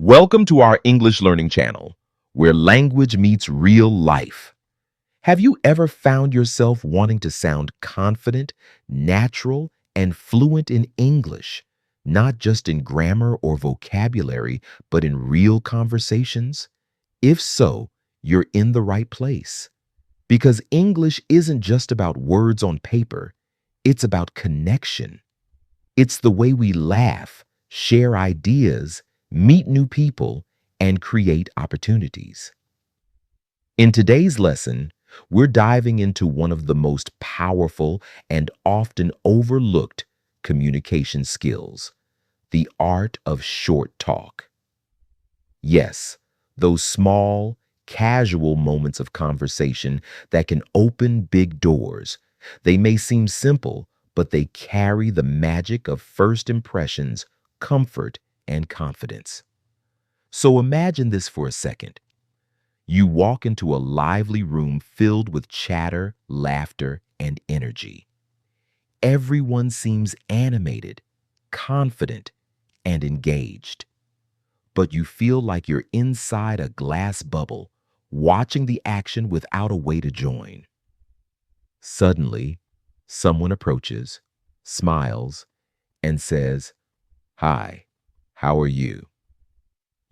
Welcome to our English learning channel, where language meets real life. Have you ever found yourself wanting to sound confident, natural, and fluent in English, not just in grammar or vocabulary, but in real conversations? If so, you're in the right place. Because English isn't just about words on paper, it's about connection. It's the way we laugh, share ideas, meet new people, and create opportunities. In today's lesson, we're diving into one of the most powerful and often overlooked communication skills, the art of short talk. Yes, those small, casual moments of conversation that can open big doors. They may seem simple, but they carry the magic of first impressions, comfort, and confidence. So imagine this for a second. You walk into a lively room filled with chatter, laughter, and energy. Everyone seems animated, confident, and engaged. But you feel like you're inside a glass bubble, watching the action without a way to join. Suddenly, someone approaches, smiles, and says, "Hi, how are you?"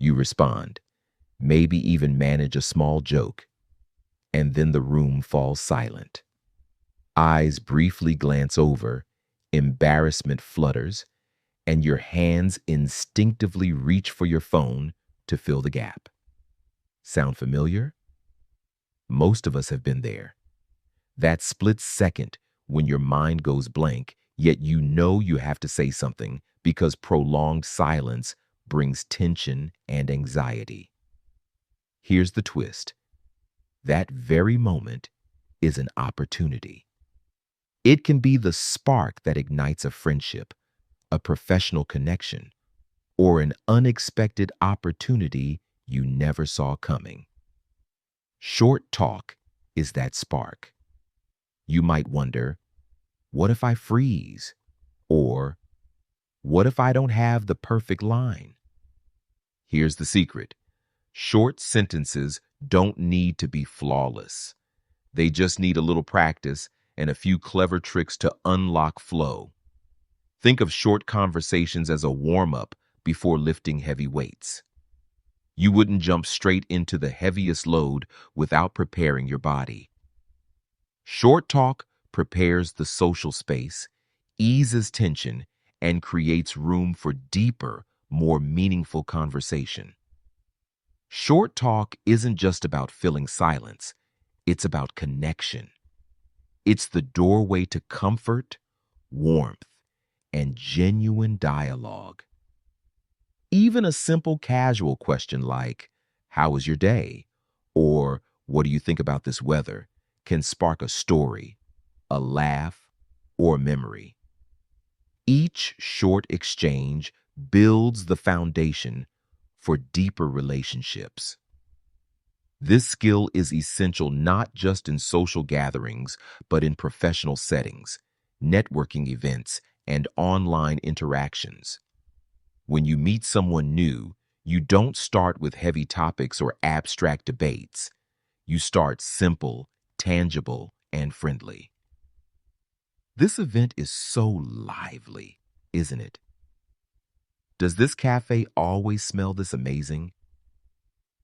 You respond, maybe even manage a small joke, and then the room falls silent. Eyes briefly glance over, embarrassment flutters, and your hands instinctively reach for your phone to fill the gap. Sound familiar? Most of us have been there. That split second when your mind goes blank, yet you know you have to say something because prolonged silence brings tension and anxiety. Here's the twist. That very moment is an opportunity. It can be the spark that ignites a friendship, a professional connection, or an unexpected opportunity you never saw coming. Short talk is that spark. You might wonder, what if I freeze? Or, what if I don't have the perfect line? Here's the secret. Short sentences don't need to be flawless. They just need a little practice and a few clever tricks to unlock flow. Think of short conversations as a warm-up before lifting heavy weights. You wouldn't jump straight into the heaviest load without preparing your body. Short talk prepares the social space, eases tension, and creates room for deeper, more meaningful conversation. Short talk isn't just about filling silence, it's about connection. It's the doorway to comfort, warmth, and genuine dialogue. Even a simple casual question like, "How was your day?" or "What do you think about this weather?" can spark a story, a laugh, or a memory. Each short exchange builds the foundation for deeper relationships. This skill is essential not just in social gatherings, but in professional settings, networking events, and online interactions. When you meet someone new, you don't start with heavy topics or abstract debates. You start simple, tangible, and friendly. This event is so lively, isn't it? Does this cafe always smell this amazing?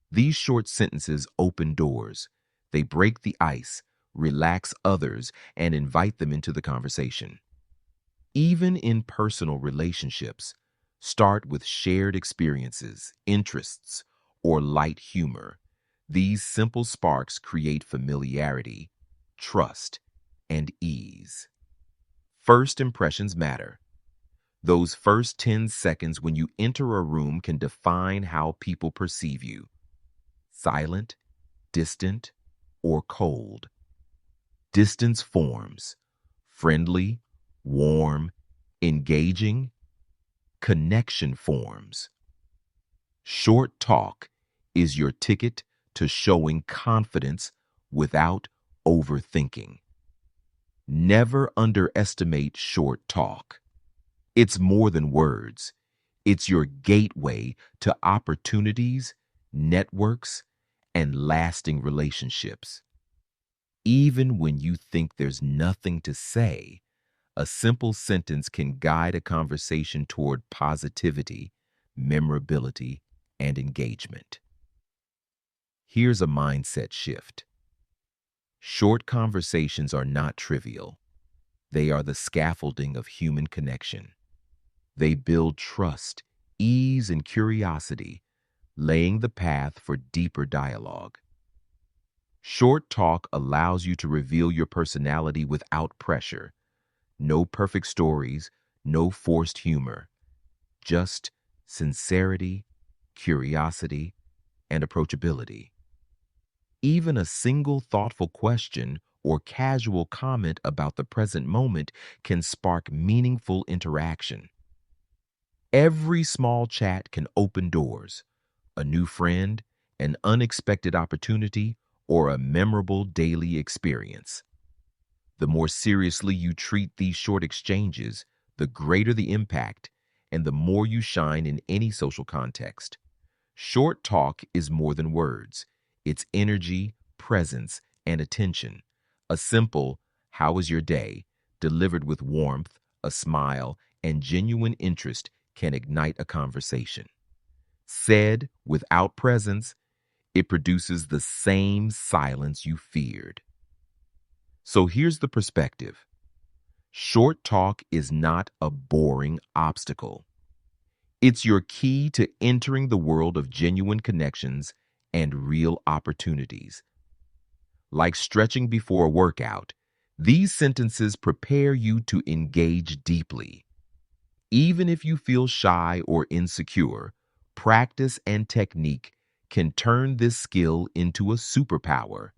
These short sentences open doors. They break the ice, relax others, and invite them into the conversation. Even in personal relationships, start with shared experiences, interests, or light humor. These simple sparks create familiarity, trust, and ease. First impressions matter. Those first 10 seconds when you enter a room can define how people perceive you. Silent, distant, or cold. Distance forms. Friendly, warm, engaging. Connection forms. Short talk is your ticket to showing confidence without overthinking. Never underestimate short talk. It's more than words. It's your gateway to opportunities, networks, and lasting relationships. Even when you think there's nothing to say, a simple sentence can guide a conversation toward positivity, memorability, and engagement. Here's a mindset shift. Short conversations are not trivial. They are the scaffolding of human connection. They build trust, ease, and curiosity, laying the path for deeper dialogue. Short talk allows you to reveal your personality without pressure. No perfect stories, no forced humor, just sincerity, curiosity, and approachability. Even a single thoughtful question or casual comment about the present moment can spark meaningful interaction. Every small chat can open doors, a new friend, an unexpected opportunity, or a memorable daily experience. The more seriously you treat these short exchanges, the greater the impact and the more you shine in any social context. Short talk is more than words. It's energy, presence, and attention. A simple, "How was your day?" delivered with warmth, a smile, and genuine interest can ignite a conversation. Said without presence, it produces the same silence you feared. So here's the perspective. Short talk is not a boring obstacle. It's your key to entering the world of genuine connections and real opportunities. Like stretching before a workout, these sentences prepare you to engage deeply. Even if you feel shy or insecure, practice and technique can turn this skill into a superpower.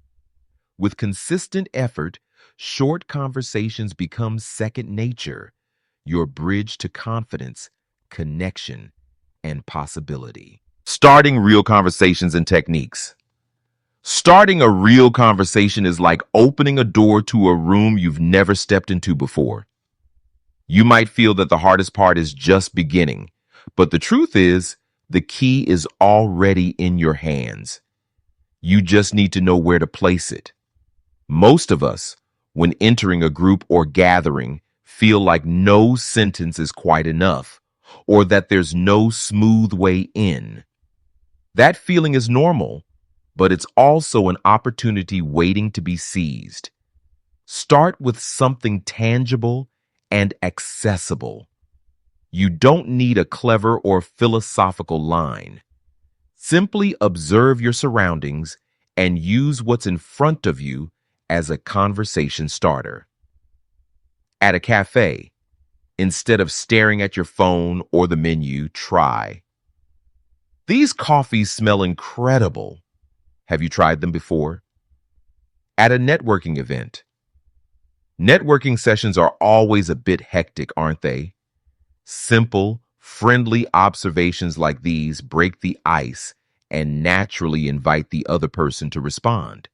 With consistent effort, short conversations become second nature, your bridge to confidence, connection, and possibility. Starting real conversations and techniques. Starting a real conversation is like opening a door to a room you've never stepped into before. You might feel that the hardest part is just beginning, but the truth is, the key is already in your hands. You just need to know where to place it. Most of us, when entering a group or gathering, feel like no sentence is quite enough, or that there's no smooth way in. That feeling is normal, but it's also an opportunity waiting to be seized. Start with something tangible and accessible. You don't need a clever or philosophical line. Simply observe your surroundings and use what's in front of you as a conversation starter. At a cafe, instead of staring at your phone or the menu, try, "These coffees smell incredible. Have you tried them before?" At a networking event, networking sessions are always a bit hectic, aren't they? Simple, friendly observations like these break the ice and naturally invite the other person to respond.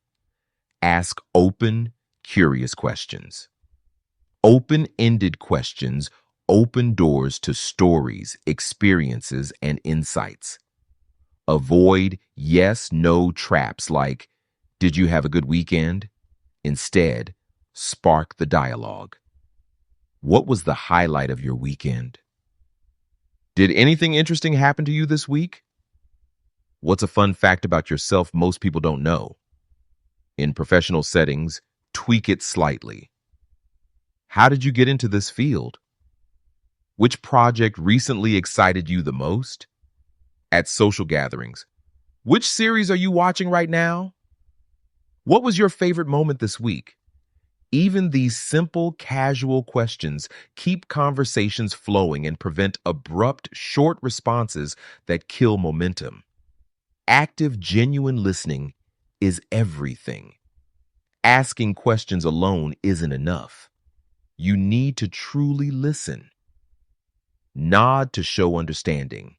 Ask open, curious questions. Open-ended questions open doors to stories, experiences, and insights. Avoid yes/no traps like, "Did you have a good weekend?" Instead, spark the dialogue. What was the highlight of your weekend? Did anything interesting happen to you this week? What's a fun fact about yourself most people don't know? In professional settings, tweak it slightly. How did you get into this field? Which project recently excited you the most? At social gatherings, which series are you watching right now? What was your favorite moment this week? Even these simple, casual questions keep conversations flowing and prevent abrupt, short responses that kill momentum. Active, genuine listening is everything. Asking questions alone isn't enough. You need to truly listen. Nod to show understanding.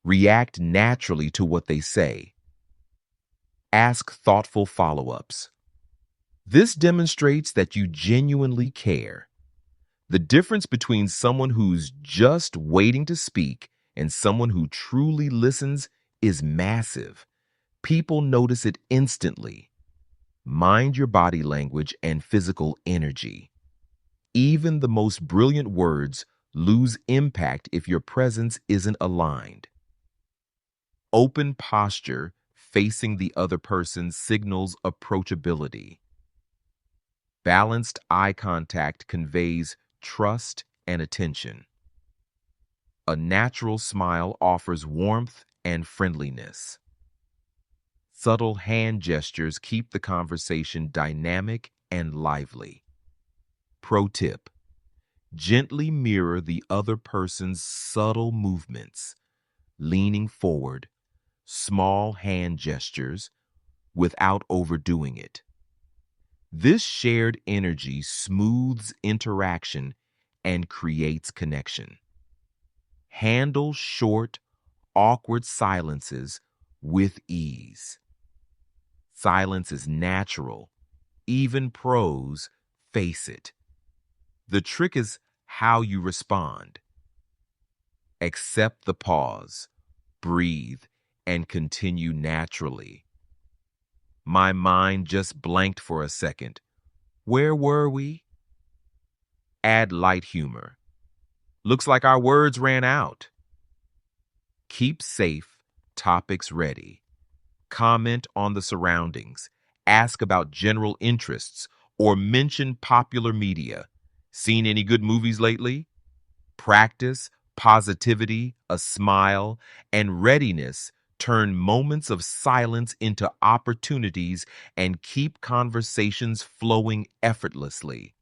React naturally to what they say. Ask thoughtful follow-ups. This demonstrates that you genuinely care. The difference between someone who's just waiting to speak and someone who truly listens is massive. People notice it instantly. Mind your body language and physical energy. Even the most brilliant words lose impact if your presence isn't aligned. Open posture facing the other person signals approachability. Balanced eye contact conveys trust and attention. A natural smile offers warmth and friendliness. Subtle hand gestures keep the conversation dynamic and lively. Pro tip: gently mirror the other person's subtle movements, leaning forward, small hand gestures, without overdoing it. This shared energy smooths interaction and creates connection. Handle short, awkward silences with ease. Silence is natural. Even pros face it. The trick is how you respond. Accept the pause, breathe, and continue naturally. My mind just blanked for a second. Where were we? Add light humor. Looks like our words ran out. Keep safe, topics ready. Comment on the surroundings. Ask about general interests or mention popular media. Seen any good movies lately? Practice, positivity, a smile, and readiness turn moments of silence into opportunities and keep conversations flowing effortlessly.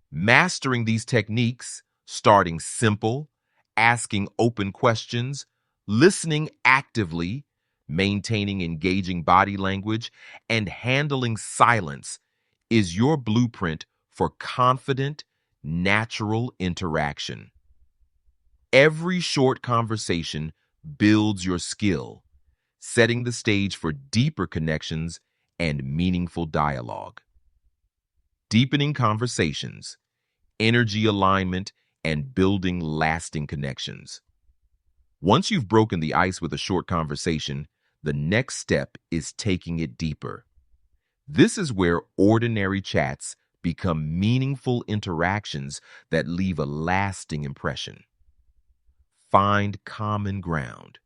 Mastering these techniques, starting simple, asking open questions, listening actively, maintaining engaging body language, and handling silence is your blueprint for confident, natural interaction. Every short conversation builds your skill, setting the stage for deeper connections and meaningful dialogue. Deepening conversations, energy alignment, and building lasting connections. Once you've broken the ice with a short conversation, the next step is taking it deeper. This is where ordinary chats become meaningful interactions that leave a lasting impression. Find common ground.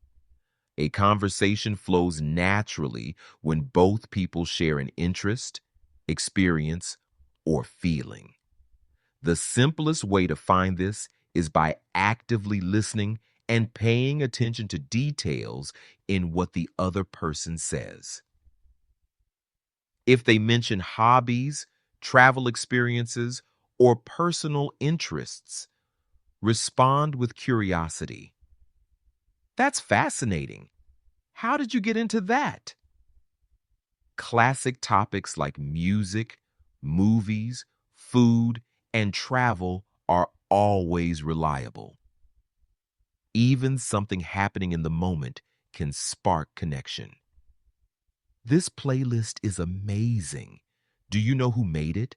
A conversation flows naturally when both people share an interest, experience, or feeling. The simplest way to find this is by actively listening and paying attention to details in what the other person says. If they mention hobbies, travel experiences, or personal interests, respond with curiosity. That's fascinating. How did you get into that? Classic topics like music, movies, food, and travel are always reliable. Even something happening in the moment can spark connection. This playlist is amazing. Do you know who made it?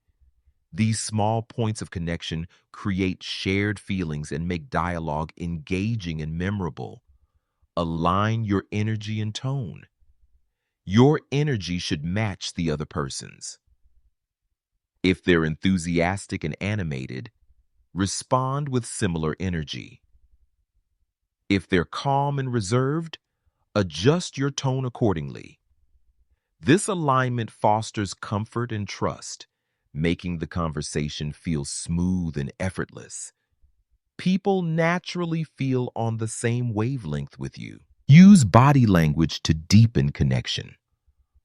These small points of connection create shared feelings and make dialogue engaging and memorable. Align your energy and tone. Your energy should match the other person's. If they're enthusiastic and animated, respond with similar energy. If they're calm and reserved, adjust your tone accordingly. This alignment fosters comfort and trust, making the conversation feel smooth and effortless. People naturally feel on the same wavelength with you. Use body language to deepen connection.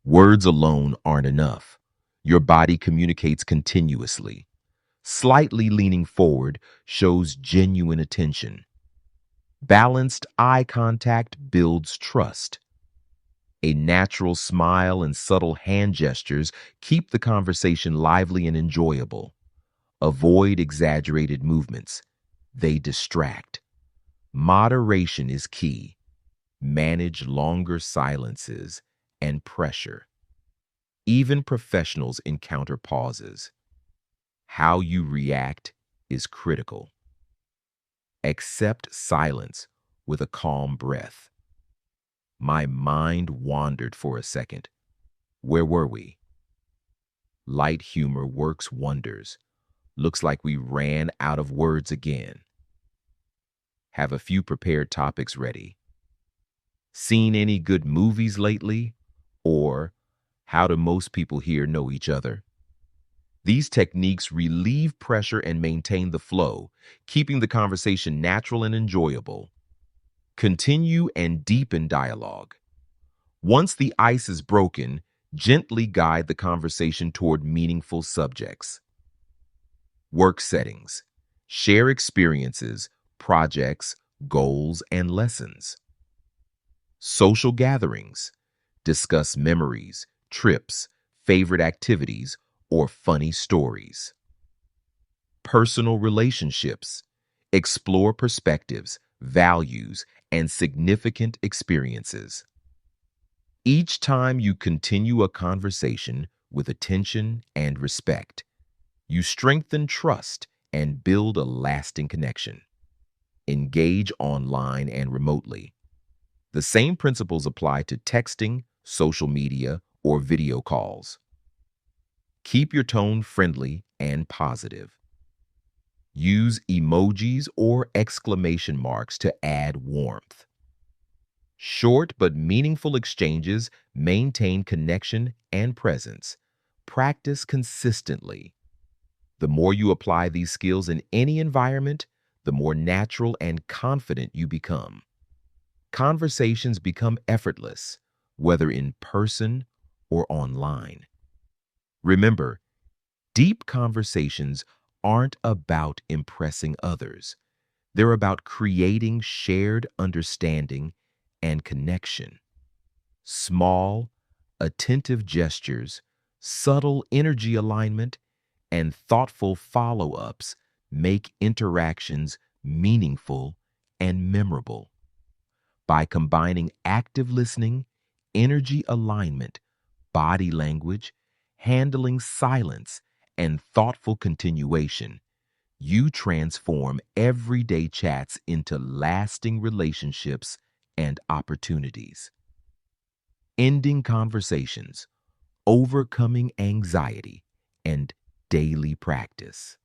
Words alone aren't enough. Your body communicates continuously. Slightly leaning forward shows genuine attention. Balanced eye contact builds trust. A natural smile and subtle hand gestures keep the conversation lively and enjoyable. Avoid exaggerated movements. They distract. Moderation is key. Manage longer silences and pressure. Even professionals encounter pauses. How you react is critical. Accept silence with a calm breath. My mind wandered for a second. Where were we? Light humor works wonders. Looks like we ran out of words again. Have a few prepared topics ready. Seen any good movies lately? Or how do most people here know each other? These techniques relieve pressure and maintain the flow, keeping the conversation natural and enjoyable. Continue and deepen dialogue. Once the ice is broken, gently guide the conversation toward meaningful subjects. Work settings. Share experiences, projects, goals, and lessons. Social gatherings. Discuss memories, trips, favorite activities, or funny stories. Personal relationships. Explore perspectives, values, and significant experiences. Each time you continue a conversation with attention and respect, you strengthen trust and build a lasting connection. Engage online and remotely. The same principles apply to texting, social media, or video calls. Keep your tone friendly and positive. Use emojis or exclamation marks to add warmth. Short but meaningful exchanges maintain connection and presence. Practice consistently. The more you apply these skills in any environment, the more natural and confident you become. Conversations become effortless, whether in person or online. Remember, deep conversations aren't about impressing others. They're about creating shared understanding and connection. Small, attentive gestures, subtle energy alignment, and thoughtful follow-ups make interactions meaningful and memorable. By combining active listening, energy alignment, body language, handling silence, and thoughtful continuation, you transform everyday chats into lasting relationships and opportunities. Ending conversations, overcoming anxiety, and daily practice.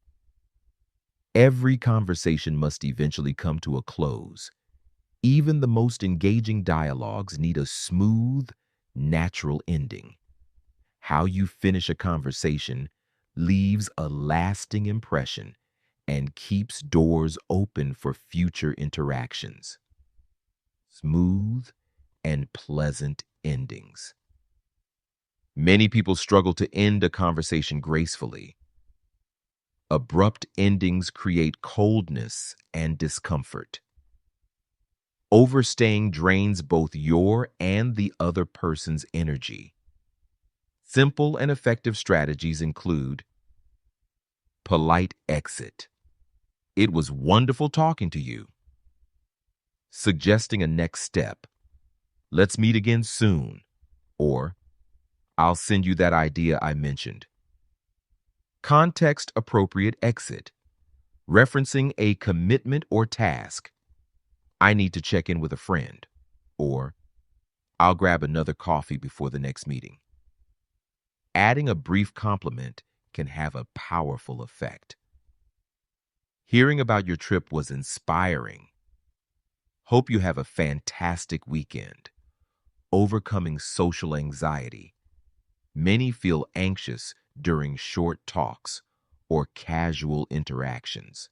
Every conversation must eventually come to a close. Even the most engaging dialogues need a smooth, natural ending. How you finish a conversation leaves a lasting impression and keeps doors open for future interactions. Smooth and pleasant endings. Many people struggle to end a conversation gracefully. Abrupt endings create coldness and discomfort. Overstaying drains both your and the other person's energy. Simple and effective strategies include polite exit. It was wonderful talking to you. Suggesting a next step. Let's meet again soon. Or, I'll send you that idea I mentioned. Context-appropriate exit. Referencing a commitment or task. I need to check in with a friend. Or, I'll grab another coffee before the next meeting. Adding a brief compliment can have a powerful effect. Hearing about your trip was inspiring. Hope you have a fantastic weekend. Overcoming social anxiety. Many feel anxious during short talks or casual interactions.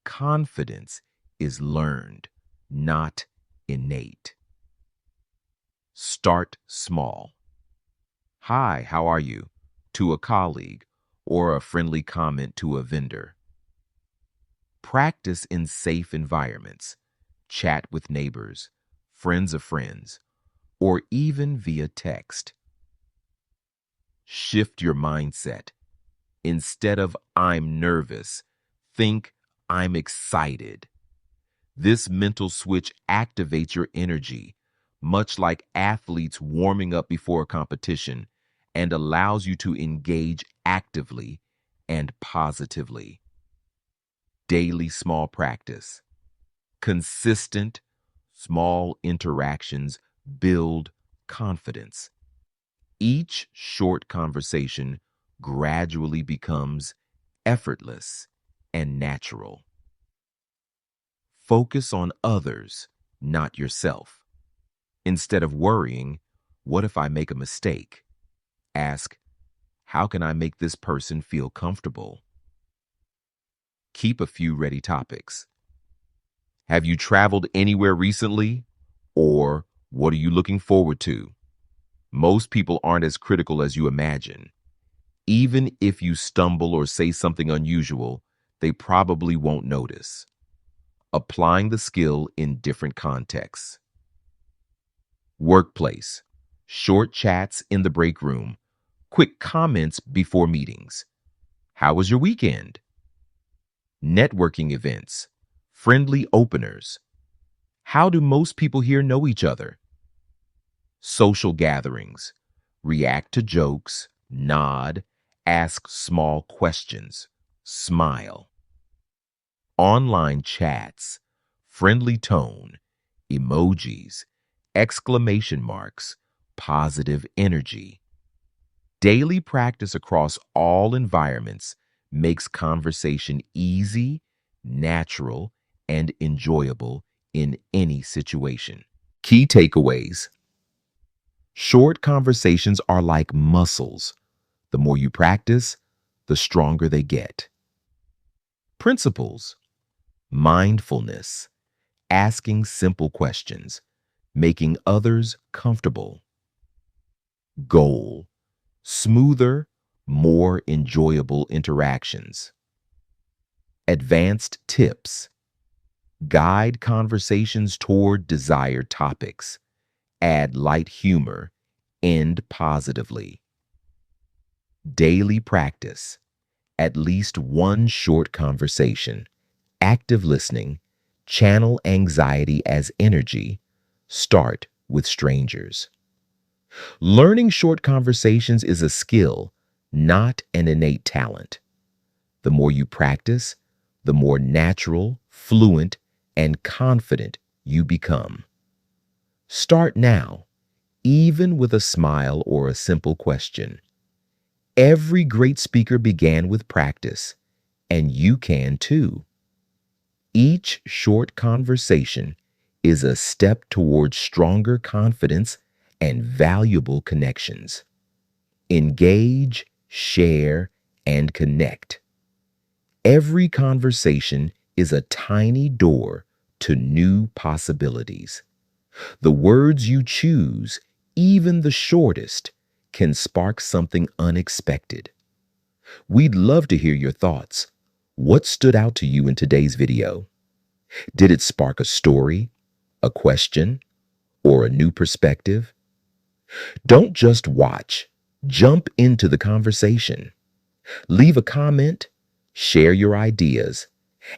Confidence is learned, not innate. Start small. Hi, how are you? To a colleague, or a friendly comment to a vendor. Practice in safe environments. Chat with neighbors, friends of friends, or even via text. Shift your mindset. Instead of I'm nervous, think I'm excited. This mental switch activates your energy, much like athletes warming up before a competition, and allows you to engage actively and positively. Daily small practice. Consistent small interactions build confidence. Each short conversation gradually becomes effortless and natural. Focus on others, not yourself. Instead of worrying, what if I make a mistake? Ask, how can I make this person feel comfortable? Keep a few ready topics. Have you traveled anywhere recently? Or what are you looking forward to? Most people aren't as critical as you imagine. Even if you stumble or say something unusual, they probably won't notice. Applying the skill in different contexts. Workplace. Short chats in the break room. Quick comments before meetings. How was your weekend? Networking events. Friendly openers. How do most people here know each other? Social gatherings. React to jokes, nod, ask small questions, smile. Online chats. Friendly tone, emojis, exclamation marks, positive energy. Daily practice across all environments makes conversation easy, natural, and enjoyable in any situation. Key takeaways. Short conversations are like muscles. The more you practice, the stronger they get. Principles. Mindfulness. Asking simple questions. Making others comfortable. Goal. Smoother, more enjoyable interactions. Advanced tips. Guide conversations toward desired topics. Add light humor. End positively. Daily practice. At least one short conversation. Active listening. Channel anxiety as energy. Start with strangers. Learning short conversations is a skill, not an innate talent. The more you practice, the more natural, fluent, and confident you become. Start now, even with a smile or a simple question. Every great speaker began with practice, and you can too. Each short conversation is a step towards stronger confidence and valuable connections. Engage, share, and connect. Every conversation is a tiny door to new possibilities. The words you choose, even the shortest, can spark something unexpected. We'd love to hear your thoughts. What stood out to you in today's video? Did it spark a story, a question, or a new perspective? Don't just watch. Jump into the conversation. Leave a comment, share your ideas,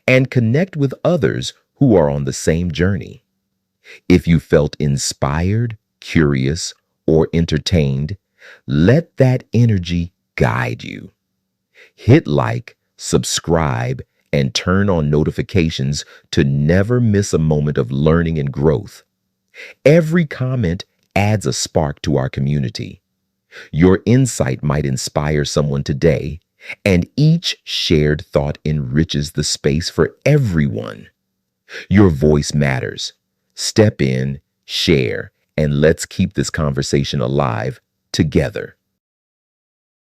and connect with others who are on the same journey. If you felt inspired, curious, or entertained, let that energy guide you. Hit like, subscribe, and turn on notifications to never miss a moment of learning and growth. Every comment adds a spark to our community. Your insight might inspire someone today, and each shared thought enriches the space for everyone. Your voice matters. Step in, share, and let's keep this conversation alive together.